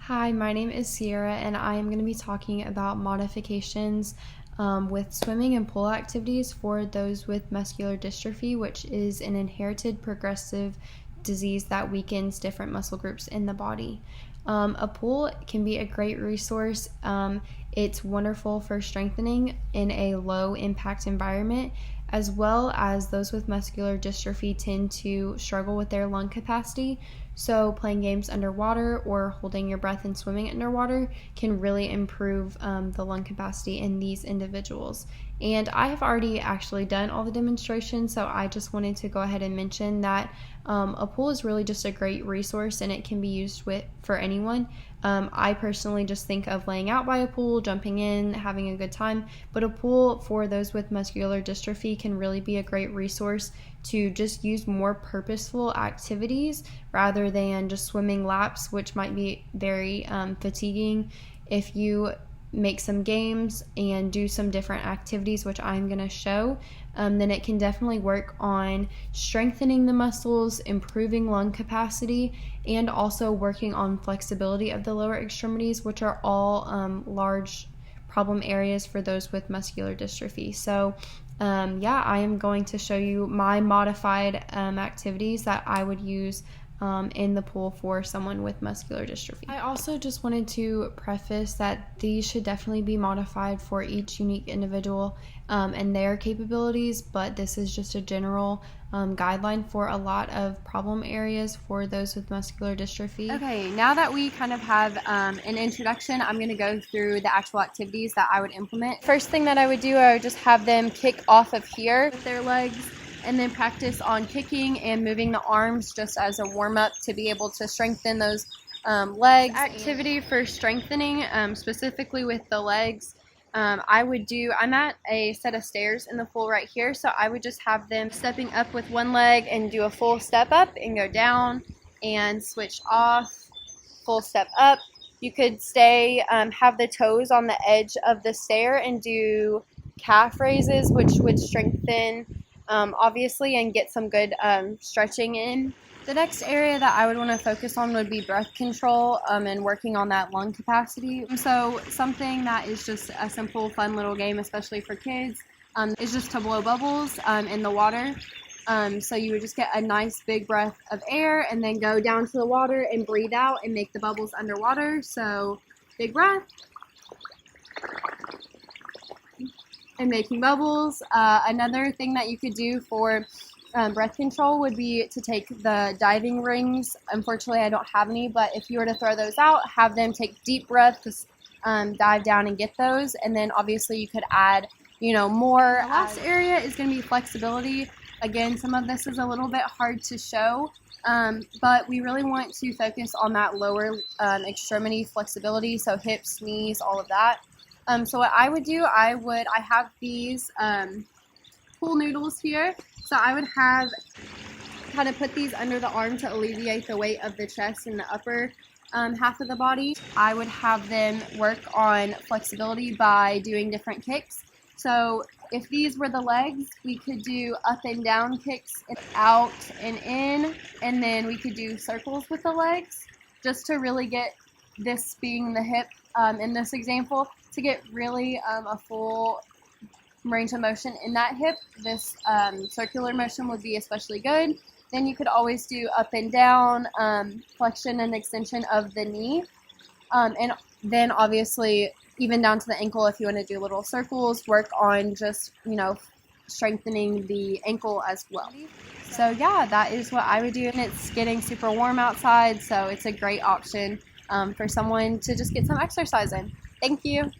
Hi, my name is Sierra, and I am going to be talking about modifications with swimming and pool activities for those with muscular dystrophy, which is an inherited progressive disease that weakens different muscle groups in the body. A pool can be a great resource. It's wonderful for strengthening in a low impact environment, as well as those with muscular dystrophy tend to struggle with their lung capacity. So, playing games underwater or holding your breath and swimming underwater can really improve the lung capacity in these individuals. And I have already actually done all the demonstrations, so I just wanted to go ahead and mention that a pool is really just a great resource and it can be used for anyone. I personally just think of laying out by a pool, jumping in, having a good time, but a pool for those with muscular dystrophy can really be a great resource to just use more purposeful activities rather than just swimming laps, which might be very fatiguing. If you make some games and do some different activities, which I'm going to show, then it can definitely work on strengthening the muscles, improving lung capacity, and also working on flexibility of the lower extremities, which are all large problem areas for those with muscular dystrophy. So I am going to show you my modified activities that I would use in the pool for someone with muscular dystrophy. I also just wanted to preface that these should definitely be modified for each unique individual and their capabilities, but this is just a general guideline for a lot of problem areas for those with muscular dystrophy. Okay, now that we kind of have an introduction, I'm going to go through the actual activities that I would implement. First thing that I would do, I would just have them kick off of here with their legs, and then practice on kicking and moving the arms just as a warm-up to be able to strengthen those legs. Activity for strengthening, specifically with the legs, I'm at a set of stairs in the pool right here, so I would just have them stepping up with one leg and do a full step up and go down and switch off, full step up. You could stay, have the toes on the edge of the stair and do calf raises, which would strengthen obviously, and get some good stretching in. The next area that I would want to focus on would be breath control and working on that lung capacity. So something that is just a simple, fun little game, especially for kids, is just to blow bubbles in the water. So you would just get a nice big breath of air and then go down to the water and breathe out and make the bubbles underwater. So big breath. And making bubbles. Another thing that you could do for breath control would be to take the diving rings. Unfortunately, I don't have any, but if you were to throw those out, have them take deep breaths, dive down and get those, and then obviously you could add, more. The last area is going to be flexibility. Again, some of this is a little bit hard to show, but we really want to focus on that lower extremity flexibility, so hips, knees, all of that. So what I would do, I have these pool noodles here. So I would have kind of put these under the arm to alleviate the weight of the chest and the upper half of the body. I would have them work on flexibility by doing different kicks. So if these were the legs, we could do up and down kicks, and out and in, and then we could do circles with the legs just to really get this being the hip in this example. To get really a full range of motion in that hip, this circular motion would be especially good. Then you could always do up and down, flexion and extension of the knee. And then obviously even down to the ankle if you want to do little circles, work on just, strengthening the ankle as well. So yeah, that is what I would do. And it's getting super warm outside, so it's a great option for someone to just get some exercise in. Thank you.